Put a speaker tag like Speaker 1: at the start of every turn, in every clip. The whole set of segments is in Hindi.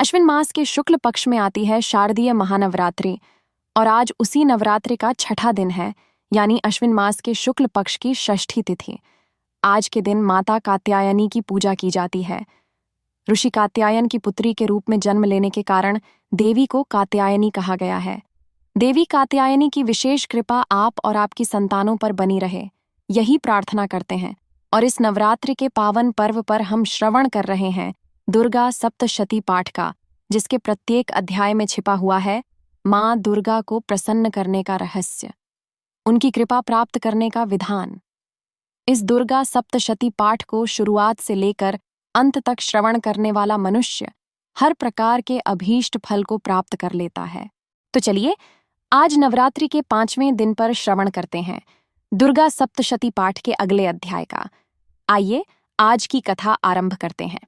Speaker 1: अश्विन मास के शुक्ल पक्ष में आती है शारदीय महानवरात्रि और आज उसी नवरात्रि का छठा दिन है, यानी अश्विन मास के शुक्ल पक्ष की षष्ठी तिथि। आज के दिन माता कात्यायनी की पूजा की जाती है। ऋषि कात्यायन की पुत्री के रूप में जन्म लेने के कारण देवी को कात्यायनी कहा गया है। देवी कात्यायनी की विशेष कृपा आप और आपकी संतानों पर बनी रहे, यही प्रार्थना करते हैं। और इस नवरात्रि के पावन पर्व पर हम श्रवण कर रहे हैं दुर्गा सप्तशती पाठ का, जिसके प्रत्येक अध्याय में छिपा हुआ है माँ दुर्गा को प्रसन्न करने का रहस्य, उनकी कृपा प्राप्त करने का विधान। इस दुर्गा सप्तशती पाठ को शुरुआत से लेकर अंत तक श्रवण करने वाला मनुष्य हर प्रकार के अभीष्ट फल को प्राप्त कर लेता है। तो चलिए आज नवरात्रि के 5वें दिन पर श्रवण करते हैं दुर्गा सप्तशती पाठ के अगले अध्याय का। आइए आज की कथा आरंभ करते हैं।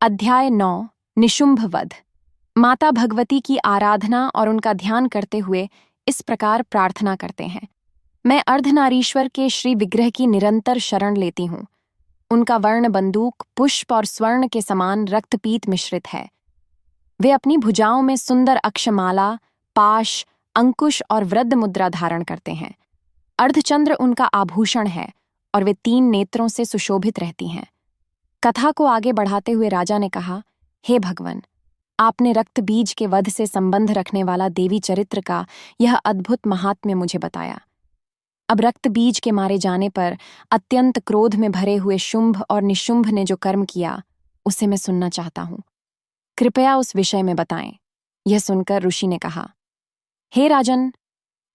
Speaker 1: अध्याय 9 निशुंभ वध। माता भगवती की आराधना और उनका ध्यान करते हुए इस प्रकार प्रार्थना करते हैं। मैं अर्धनारीश्वर के श्री विग्रह की निरंतर शरण लेती हूँ। उनका वर्ण बंदूक, पुष्प और स्वर्ण के समान रक्तपीत मिश्रित है। वे अपनी भुजाओं में सुंदर अक्षमाला, पाश, अंकुश और वृद्ध मुद्रा धारण करते हैं। अर्धचंद्र उनका आभूषण है और वे 3 नेत्रों से सुशोभित रहती हैं। कथा को आगे बढ़ाते हुए राजा ने कहा, हे भगवान, आपने रक्त बीज के वध से संबंध रखने वाला देवी चरित्र का यह अद्भुत महात्म्य मुझे बताया। अब रक्त बीज के मारे जाने पर अत्यंत क्रोध में भरे हुए शुंभ और निशुंभ ने जो कर्म किया, उसे मैं सुनना चाहता हूँ। कृपया उस विषय में बताएं। यह सुनकर ऋषि ने कहा, हे राजन,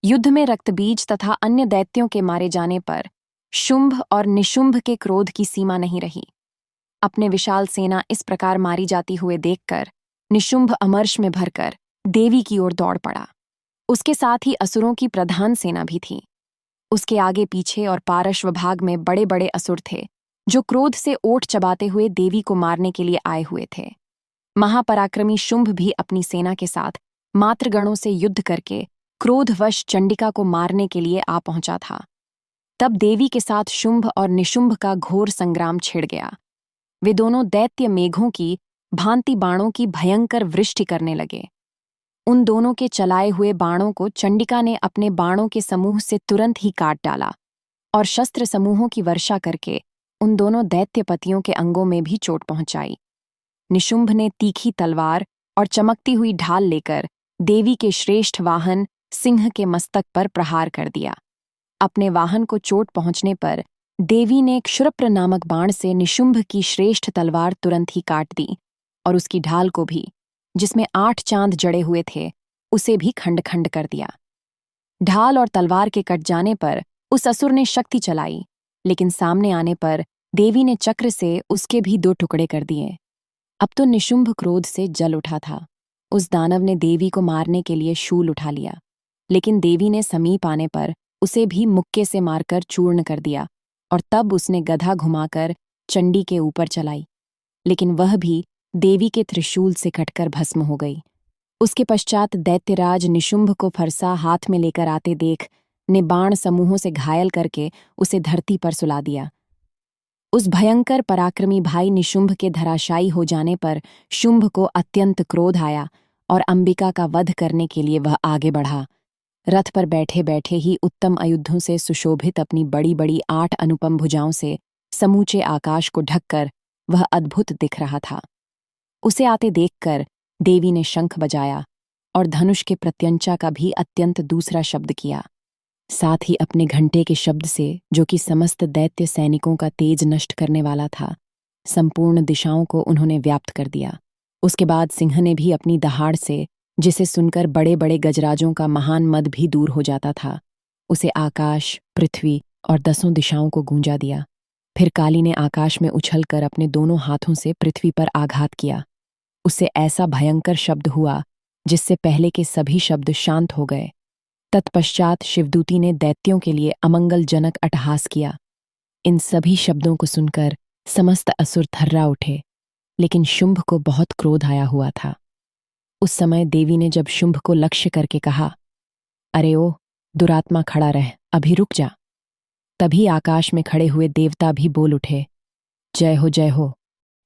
Speaker 1: युद्ध में रक्तबीज तथा अन्य दैत्यों के मारे जाने पर शुंभ और निशुंभ के क्रोध की सीमा नहीं रही। अपने विशाल सेना इस प्रकार मारी जाती हुए देखकर निशुंभ अमर्ष में भरकर देवी की ओर दौड़ पड़ा। उसके साथ ही असुरों की प्रधान सेना भी थी। उसके आगे पीछे और पार्श्व भाग में बड़े बड़े असुर थे, जो क्रोध से ओठ चबाते हुए देवी को मारने के लिए आए हुए थे। महापराक्रमी शुंभ भी अपनी सेना के साथ मातृगणों से युद्ध करके क्रोधवश चंडिका को मारने के लिए आ पहुंचा था। तब देवी के साथ शुंभ और निशुंभ का घोर संग्राम छिड़ गया। वे दोनों दैत्य मेघों की भांति बाणों की भयंकर वृष्टि करने लगे। उन दोनों के चलाए हुए बाणों को चंडिका ने अपने बाणों के समूह से तुरंत ही काट डाला और शस्त्र समूहों की वर्षा करके उन दोनों दैत्यपतियों के अंगों में भी चोट पहुंचाई। निशुंभ ने तीखी तलवार और चमकती हुई ढाल लेकर देवी के श्रेष्ठ वाहन सिंह के मस्तक पर प्रहार कर दिया। अपने वाहन को चोट पहुंचने पर देवी ने क्षुरप्र नामक बाण से निशुंभ की श्रेष्ठ तलवार तुरंत ही काट दी और उसकी ढाल को भी, जिसमें 8 चांद जड़े हुए थे, उसे भी खंड खंड कर दिया। ढाल और तलवार के कट जाने पर उस असुर ने शक्ति चलाई, लेकिन सामने आने पर देवी ने चक्र से उसके भी 2 टुकड़े कर दिए। अब तो निशुंभ क्रोध से जल उठा था। उस दानव ने देवी को मारने के लिए शूल उठा लिया, लेकिन देवी ने समीप आने पर उसे भी मुक्के से मारकर चूर्ण कर दिया और तब उसने गधा घुमाकर चंडी के ऊपर चलाई, लेकिन वह भी देवी के त्रिशूल से कटकर भस्म हो गई। उसके पश्चात दैत्यराज निशुंभ को फरसा हाथ में लेकर आते देख ने बाण समूहों से घायल करके उसे धरती पर सुला दिया। उस भयंकर पराक्रमी भाई निशुंभ के धराशायी हो जाने पर शुंभ को अत्यंत क्रोध आया और अंबिका का वध करने के लिए वह आगे बढ़ा। रथ पर बैठे बैठे ही उत्तम आयुधों से सुशोभित अपनी बड़ी बड़ी 8 अनुपम भुजाओं से समूचे आकाश को ढककर वह अद्भुत दिख रहा था। उसे आते देखकर देवी ने शंख बजाया और धनुष के प्रत्यंचा का भी अत्यंत दूसरा शब्द किया। साथ ही अपने घंटे के शब्द से, जो कि समस्त दैत्य सैनिकों का तेज नष्ट करने वाला था, संपूर्ण दिशाओं को उन्होंने व्याप्त कर दिया। उसके बाद सिंह ने भी अपनी दहाड़ से, जिसे सुनकर बड़े बड़े गजराजों का महान मद भी दूर हो जाता था, उसे आकाश, पृथ्वी और 10 दिशाओं को गूंजा दिया। फिर काली ने आकाश में उछलकर अपने दोनों हाथों से पृथ्वी पर आघात किया। उससे ऐसा भयंकर शब्द हुआ जिससे पहले के सभी शब्द शांत हो गए। तत्पश्चात शिवदूती ने दैत्यों के लिए अमंगलजनक अट्टहास किया। इन सभी शब्दों को सुनकर समस्त असुर थर्रा उठे, लेकिन शुंभ को बहुत क्रोध आया हुआ था। उस समय देवी ने जब शुंभ को लक्ष्य करके कहा, अरे ओ दुरात्मा, खड़ा रह, अभी रुक जा। तभी आकाश में खड़े हुए देवता भी बोल उठे, जय हो जय हो।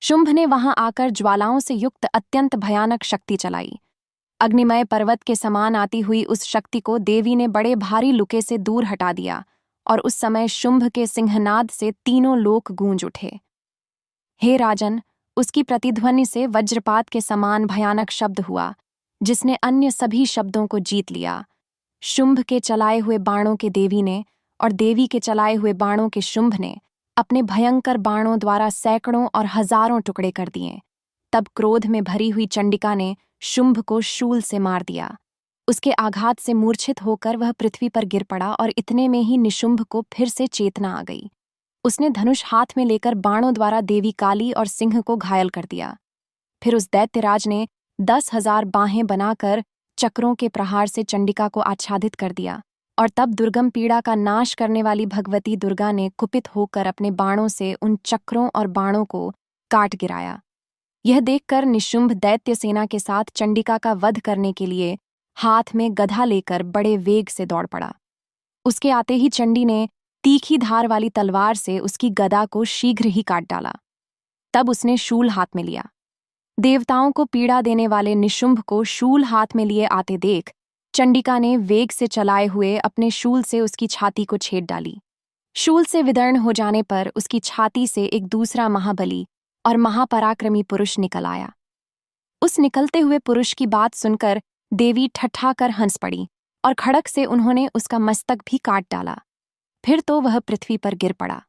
Speaker 1: शुंभ ने वहां आकर ज्वालाओं से युक्त अत्यंत भयानक शक्ति चलाई। अग्निमय पर्वत के समान आती हुई उस शक्ति को देवी ने बड़े भारी लुके से दूर हटा दिया, और उस समय शुंभ के सिंहनाद से तीनों लोक गूंज उठे। हे राजन, उसकी प्रतिध्वनि से वज्रपात के समान भयानक शब्द हुआ, जिसने अन्य सभी शब्दों को जीत लिया। शुंभ के चलाए हुए बाणों के देवी ने और देवी के चलाए हुए बाणों के शुंभ ने अपने भयंकर बाणों द्वारा सैकड़ों और हजारों टुकड़े कर दिए। तब क्रोध में भरी हुई चंडिका ने शुंभ को शूल से मार दिया। उसके आघात से मूर्छित होकर वह पृथ्वी पर गिर पड़ा, और इतने में ही निशुंभ को फिर से चेतना आ गई। उसने धनुष हाथ में लेकर बाणों द्वारा देवी काली और सिंह को घायल कर दिया। फिर उस दैत्यराज ने 10,000 बाहें बनाकर चक्रों के प्रहार से चंडिका को आच्छादित कर दिया, और तब दुर्गम पीड़ा का नाश करने वाली भगवती दुर्गा ने कुपित होकर अपने बाणों से उन चक्रों और बाणों को काट गिराया। यह देखकर निशुंभ दैत्य सेना के साथ चंडिका का वध करने के लिए हाथ में गधा लेकर बड़े वेग से दौड़ पड़ा। उसके आते ही चंडी ने तीखी धार वाली तलवार से उसकी गदा को शीघ्र ही काट डाला। तब उसने शूल हाथ में लिया। देवताओं को पीड़ा देने वाले निशुंभ को शूल हाथ में लिए आते देख चंडिका ने वेग से चलाए हुए अपने शूल से उसकी छाती को छेद डाली। शूल से विदर्ण हो जाने पर उसकी छाती से एक दूसरा महाबली और महापराक्रमी पुरुष निकल आया। उस निकलते हुए पुरुष की बात सुनकर देवी ठट्ठा कर हंस पड़ी, और खड़क से उन्होंने उसका मस्तक भी काट डाला। फिर तो वह पृथ्वी पर गिर पड़ा।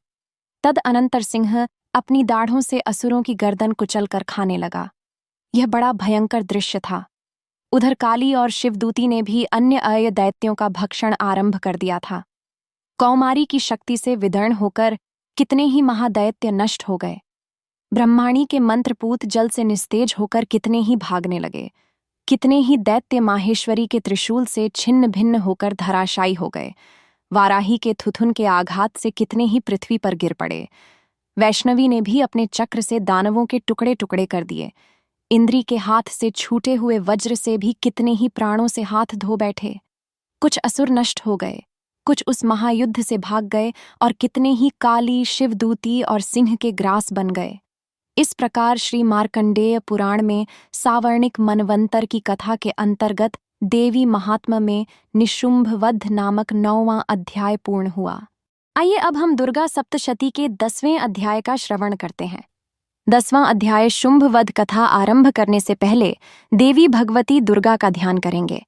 Speaker 1: तद अनंतर सिंह अपनी दाढ़ों से असुरों की गर्दन कुचलकर खाने लगा। यह बड़ा भयंकर दृश्य था। उधर काली और शिवदूती ने भी अन्य अय दैत्यों का भक्षण आरंभ कर दिया था। कौमारी की शक्ति से विदर्ण होकर कितने ही महादैत्य नष्ट हो गए। ब्रह्माणी के मंत्रपूत जल से निस्तेज होकर कितने ही भागने लगे। कितने ही दैत्य माहेश्वरी के त्रिशूल से छिन्न भिन्न होकर धराशायी हो गए। वाराही के थुथुन के आघात से कितने ही पृथ्वी पर गिर पड़े। वैष्णवी ने भी अपने चक्र से दानवों के टुकड़े टुकड़े कर दिए। इंद्री के हाथ से छूटे हुए वज्र से भी कितने ही प्राणों से हाथ धो बैठे। कुछ असुर नष्ट हो गए, कुछ उस महायुद्ध से भाग गए, और कितने ही काली, शिवदूती और सिंह के ग्रास बन गए। इस प्रकार श्री मार्कंडेय पुराण में सावर्णिक मनवंतर की कथा के अंतर्गत देवी महात्म्य में निशुंभ वध नामक 9वां अध्याय पूर्ण हुआ। आइए अब हम दुर्गा सप्तशती के 10वें अध्याय का श्रवण करते हैं। 10वां अध्याय शुंभ वध कथा आरंभ करने से पहले देवी भगवती दुर्गा का ध्यान करेंगे।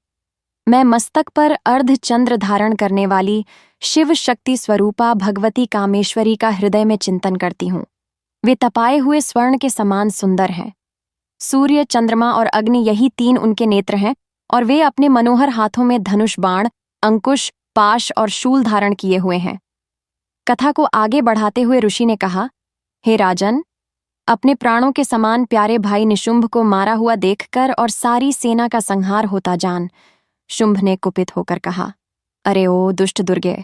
Speaker 1: मैं मस्तक पर अर्ध चंद्र धारण करने वाली शिव शक्ति स्वरूपा भगवती कामेश्वरी का हृदय में चिंतन करती हूँ। वे तपाए हुए स्वर्ण के समान सुंदर हैं। सूर्य, चंद्रमा और अग्नि यही 3 उनके नेत्र हैं, और वे अपने मनोहर हाथों में धनुष, बाण, अंकुश, पाश और शूल धारण किए हुए हैं। कथा को आगे बढ़ाते हुए ऋषि ने कहा, हे राजन, अपने प्राणों के समान प्यारे भाई निशुंभ को मारा हुआ देखकर और सारी सेना का संहार होता जान। शुंभ ने कुपित होकर कहा, अरे ओ दुष्ट दुर्गे,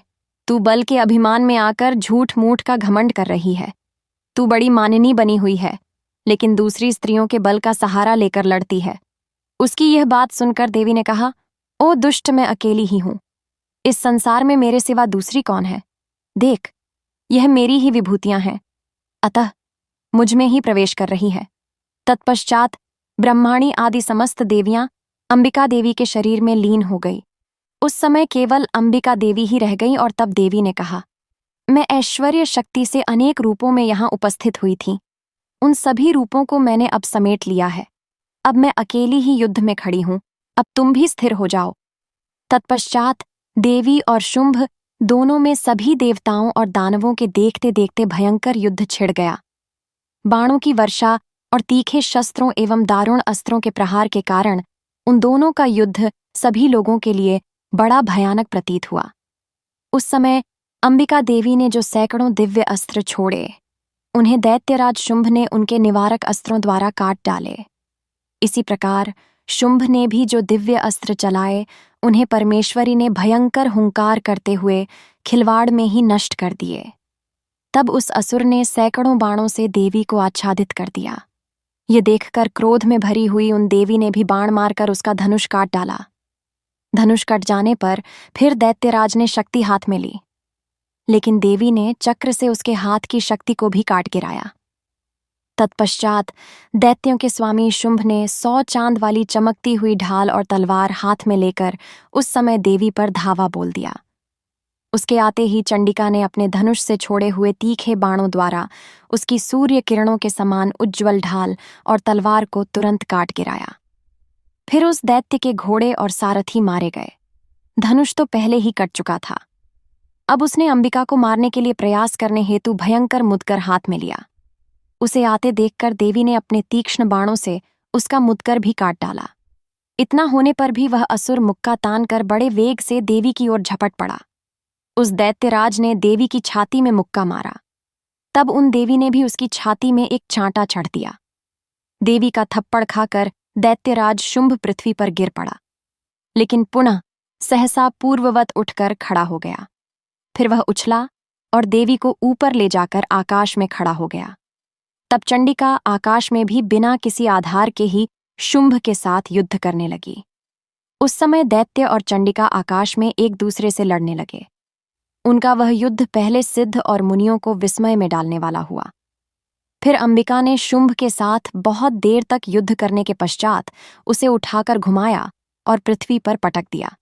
Speaker 1: तू बल के अभिमान में आकर झूठ मूठ का घमंड कर रही है। तू बड़ी माननी बनी हुई है, लेकिन दूसरी स्त्रियों के बल का सहारा लेकर लड़ती है। उसकी यह बात सुनकर देवी ने कहा, ओ दुष्ट, मैं अकेली ही हूं। इस संसार में मेरे सिवा दूसरी कौन है? देख, यह मेरी ही विभूतियां हैं, अतः मुझ में ही प्रवेश कर रही है। तत्पश्चात ब्रह्माणी आदि समस्त देवियां अंबिका देवी के शरीर में लीन हो गई। उस समय केवल अंबिका देवी ही रह गई, और तब देवी ने कहा, मैं ऐश्वर्य शक्ति से अनेक रूपों में यहाँ उपस्थित हुई थी। उन सभी रूपों को मैंने अब समेट लिया है। अब मैं अकेली ही युद्ध में खड़ी हूं। अब तुम भी स्थिर हो जाओ। तत्पश्चात देवी और शुंभ दोनों में सभी देवताओं और दानवों के देखते देखते भयंकर युद्ध छिड़ गया। बाणों की वर्षा और तीखे शस्त्रों एवं दारुण अस्त्रों के प्रहार के कारण उन दोनों का युद्ध सभी लोगों के लिए बड़ा भयानक प्रतीत हुआ। उस समय अंबिका देवी ने जो सैकड़ों दिव्य अस्त्र छोड़े, उन्हें दैत्यराज शुंभ ने उनके निवारक अस्त्रों द्वारा काट डाले। इसी प्रकार शुंभ ने भी जो दिव्य अस्त्र चलाए, उन्हें परमेश्वरी ने भयंकर हुंकार करते हुए खिलवाड़ में ही नष्ट कर दिए। तब उस असुर ने सैकड़ों बाणों से देवी को आच्छादित कर दिया। ये देखकर क्रोध में भरी हुई उन देवी ने भी बाण मारकर उसका धनुष काट डाला। धनुष कट जाने पर फिर दैत्यराज ने शक्ति हाथ में ली, लेकिन देवी ने चक्र से उसके हाथ की शक्ति को भी काट गिराया। तत्पश्चात दैत्यों के स्वामी शुंभ ने 100 चांद वाली चमकती हुई ढाल और तलवार हाथ में लेकर उस समय देवी पर धावा बोल दिया। उसके आते ही चंडिका ने अपने धनुष से छोड़े हुए तीखे बाणों द्वारा उसकी सूर्य किरणों के समान उज्ज्वल ढाल और तलवार को तुरंत काट गिराया। फिर उस दैत्य के घोड़े और सारथी मारे गए। धनुष तो पहले ही कट चुका था। अब उसने अंबिका को मारने के लिए प्रयास करने हेतु भयंकर मुदगर हाथ में लिया। उसे आते देखकर देवी ने अपने तीक्ष्ण बाणों से उसका मुदगर भी काट डाला। इतना होने पर भी वह असुर मुक्का तान कर बड़े वेग से देवी की ओर झपट पड़ा। उस दैत्यराज ने देवी की छाती में मुक्का मारा। तब उन देवी ने भी उसकी छाती में एक चांटा चढ़ दिया। देवी का थप्पड़ खाकर दैत्यराज शुंभ पृथ्वी पर गिर पड़ा, लेकिन पुनः सहसा पूर्ववत उठकर खड़ा हो गया। फिर वह उछला और देवी को ऊपर ले जाकर आकाश में खड़ा हो गया। तब चंडिका आकाश में भी बिना किसी आधार के ही शुंभ के साथ युद्ध करने लगी। उस समय दैत्य और चंडिका आकाश में एक दूसरे से लड़ने लगे। उनका वह युद्ध पहले सिद्ध और मुनियों को विस्मय में डालने वाला हुआ। फिर अंबिका ने शुंभ के साथ बहुत देर तक युद्ध करने के पश्चात उसे उठाकर घुमाया और पृथ्वी पर पटक दिया।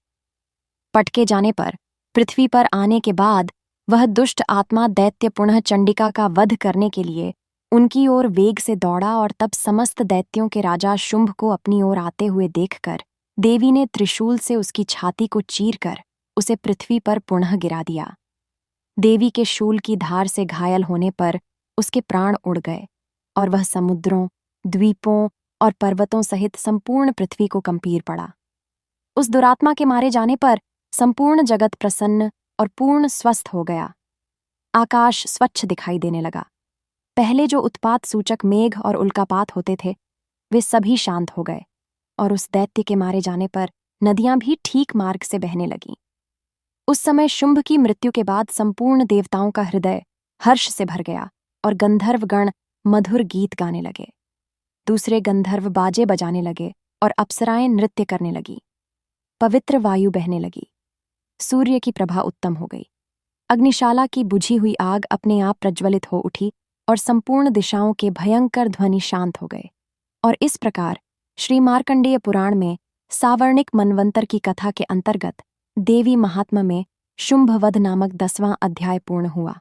Speaker 1: पटके जाने पर पृथ्वी पर आने के बाद वह दुष्ट आत्मा दैत्य पुनः चंडिका का वध करने के लिए उनकी ओर वेग से दौड़ा और तब समस्त दैत्यों के राजा शुंभ को अपनी ओर आते हुए देखकर देवी ने त्रिशूल से उसकी छाती को चीरकर उसे पृथ्वी पर पुनः गिरा दिया। देवी के शूल की धार से घायल होने पर उसके प्राण उड़ गए और वह समुद्रों, द्वीपों और पर्वतों सहित संपूर्ण पृथ्वी को कंपीर पड़ा। उस दुरात्मा के मारे जाने पर संपूर्ण जगत प्रसन्न और पूर्ण स्वस्थ हो गया। आकाश स्वच्छ दिखाई देने लगा। पहले जो उत्पात सूचक मेघ और उल्कापात होते थे वे सभी शांत हो गए और उस दैत्य के मारे जाने पर नदियां भी ठीक मार्ग से बहने लगीं। उस समय शुंभ की मृत्यु के बाद संपूर्ण देवताओं का हृदय हर्ष से भर गया और गंधर्व गण मधुर गीत गाने लगे। दूसरे गंधर्व बाजे बजाने लगे और अप्सराएं नृत्य करने लगी। पवित्र वायु बहने लगी। सूर्य की प्रभा उत्तम हो गई। अग्निशाला की बुझी हुई आग अपने आप प्रज्वलित हो उठी और संपूर्ण दिशाओं के भयंकर ध्वनि शांत हो गए। और इस प्रकार श्री मार्कंडेय पुराण में सावर्णिक मनवंतर की कथा के अंतर्गत देवी महात्म्य में शुंभवध नामक 10वां अध्याय पूर्ण हुआ।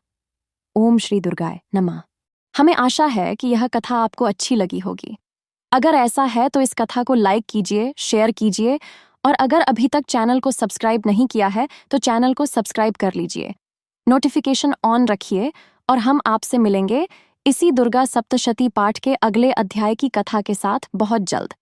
Speaker 1: ओम श्री दुर्गाय नमः। हमें आशा है कि यह कथा आपको अच्छी लगी होगी। अगर ऐसा है तो इस कथा को लाइक कीजिए, शेयर कीजिए और अगर अभी तक चैनल को सब्सक्राइब नहीं किया है तो चैनल को सब्सक्राइब कर लीजिए। नोटिफिकेशन ऑन रखिए और हम आपसे मिलेंगे इसी दुर्गा सप्तशती पाठ के अगले अध्याय की कथा के साथ बहुत जल्द।